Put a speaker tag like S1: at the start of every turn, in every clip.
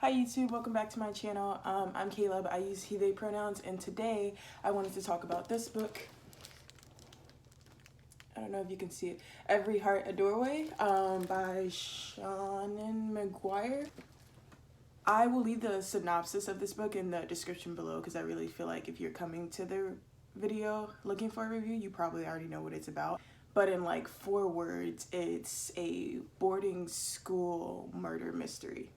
S1: Hi YouTube, welcome back to my channel. I'm Caleb. I use he, they pronouns, and today I wanted to talk about this book. I don't know if you can see it. Every Heart a Doorway by Seanan McGuire. I will leave the synopsis of this book in the description below because I really feel like if you're coming to the video looking for a review, you probably already know what it's about. But in like 4 words, it's a boarding school murder mystery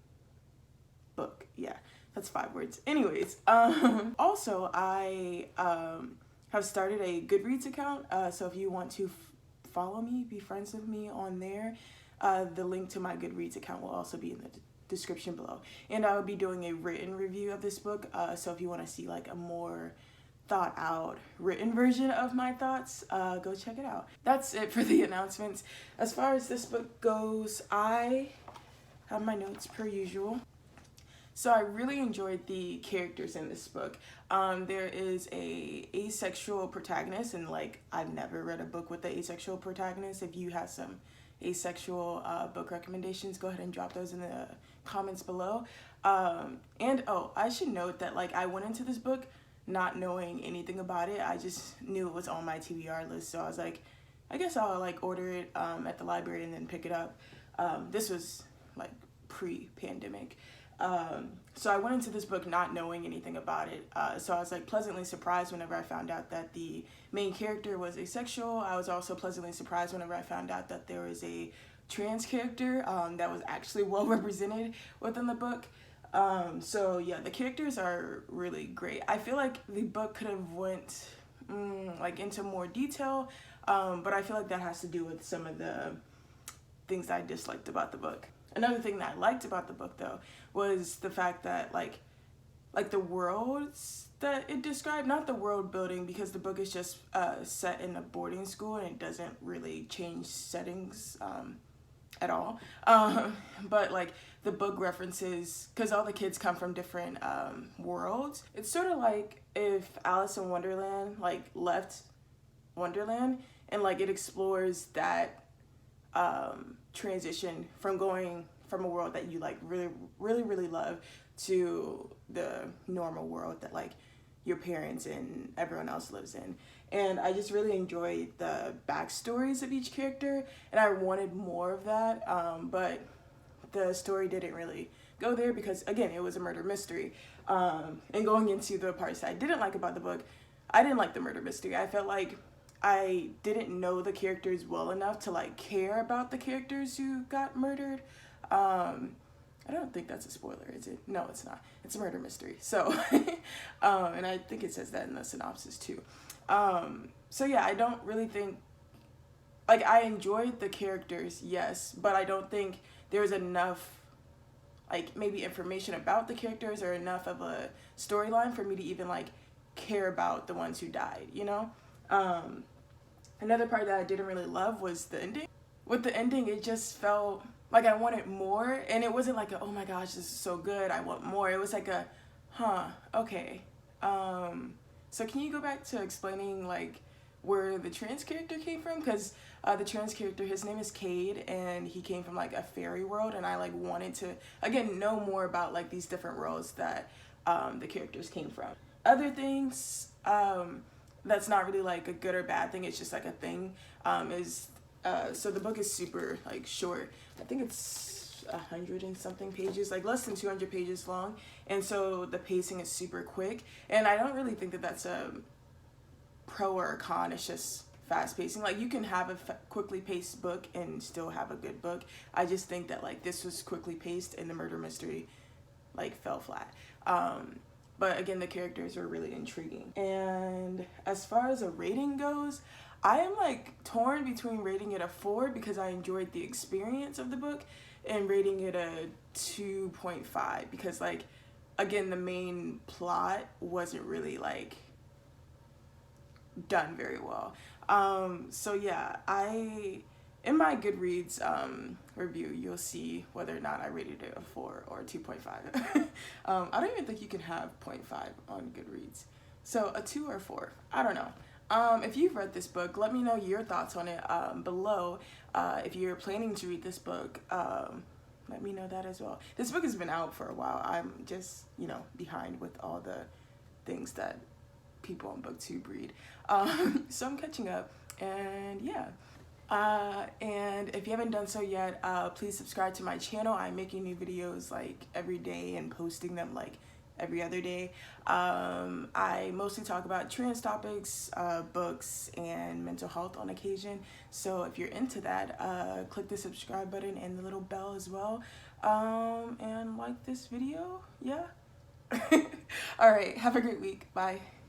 S1: book. Yeah, that's 5 words. Anyways, also I have started a Goodreads account, so if you want to follow me, be friends with me on there, the link to my Goodreads account will also be in the description below. And I will be doing a written review of this book, so if you want to see like a more thought out written version of my thoughts, go check it out. That's it for the announcements. As far as this book goes, I have my notes per usual. So I really enjoyed the characters in this book. There is a asexual protagonist, and like I've never read a book with an asexual protagonist. If you have some asexual book recommendations, go ahead and drop those in the comments below. And oh, I should note that like I went into this book not knowing anything about it. I just knew it was on my TBR list, so I was like, I guess I'll like order it at the library and then pick it up. This was like pre-pandemic. So I went into this book not knowing anything about it. So I was like pleasantly surprised whenever I found out that the main character was asexual. I was also pleasantly surprised whenever I found out that there was a trans character that was actually well represented within the book. So yeah, the characters are really great. I feel like the book could have went like into more detail, but I feel like that has to do with some of the things I disliked about the book. Another thing that I liked about the book though was the fact that like the worlds that it described, not the world building, because the book is just set in a boarding school and it doesn't really change settings at all, but like the book references, because all the kids come from different worlds. It's sort of like if Alice in Wonderland like left Wonderland, and like it explores that transition from going from a world that you like really love to the normal world that like your parents and everyone else lives in. And I just really enjoyed the backstories of each character, and I wanted more of that, but the story didn't really go there because again it was a murder mystery. And going into the parts that I didn't like about the book, I didn't like the murder mystery. I felt like I didn't know the characters well enough to like care about the characters who got murdered. I don't think that's a spoiler, is it? No, it's not. It's a murder mystery. So, and I think it says that in the synopsis too. So yeah, I don't really think, like I enjoyed the characters, yes, but I don't think there's enough like maybe information about the characters or enough of a storyline for me to even like care about the ones who died, you know? Another part that I didn't really love was the ending. With the ending, it just felt like I wanted more, and it wasn't like a, oh my gosh, this is so good, I want more. It was like a, huh, okay. So can you go back to explaining like where the trans character came from? Because the trans character, his name is Cade, and he came from like a fairy world, and I like wanted to again know more about like these different worlds that the characters came from. Other things that's not really like a good or bad thing, it's just like a thing, is so the book is super like short. I think it's 100 and something pages, like less than 200 pages long, and so the pacing is super quick, and I don't really think that that's a pro or a con. It's just fast pacing. Like you can have a quickly paced book and still have a good book. I just think that like this was quickly paced and the murder mystery like fell flat. But again, the characters are really intriguing. And as far as a rating goes, I am like torn between rating it a 4 because I enjoyed the experience of the book, and rating it a 2.5 because like again the main plot wasn't really like done very well. So yeah, in my Goodreads review, you'll see whether or not I rated it a 4 or 2.5. I don't even think you can have 0.5 on Goodreads. So a 2 or 4, I don't know. If you've read this book, let me know your thoughts on it below. If you're planning to read this book, let me know that as well. This book has been out for a while. I'm just, you know, behind with all the things that people on booktube read. So I'm catching up, and yeah. And if you haven't done so yet, please subscribe to my channel. I'm making new videos like every day and posting them like every other day. I mostly talk about trans topics, books, and mental health on occasion. So if you're into that, click the subscribe button and the little bell as well. And like this video. Yeah. All right. Have a great week. Bye.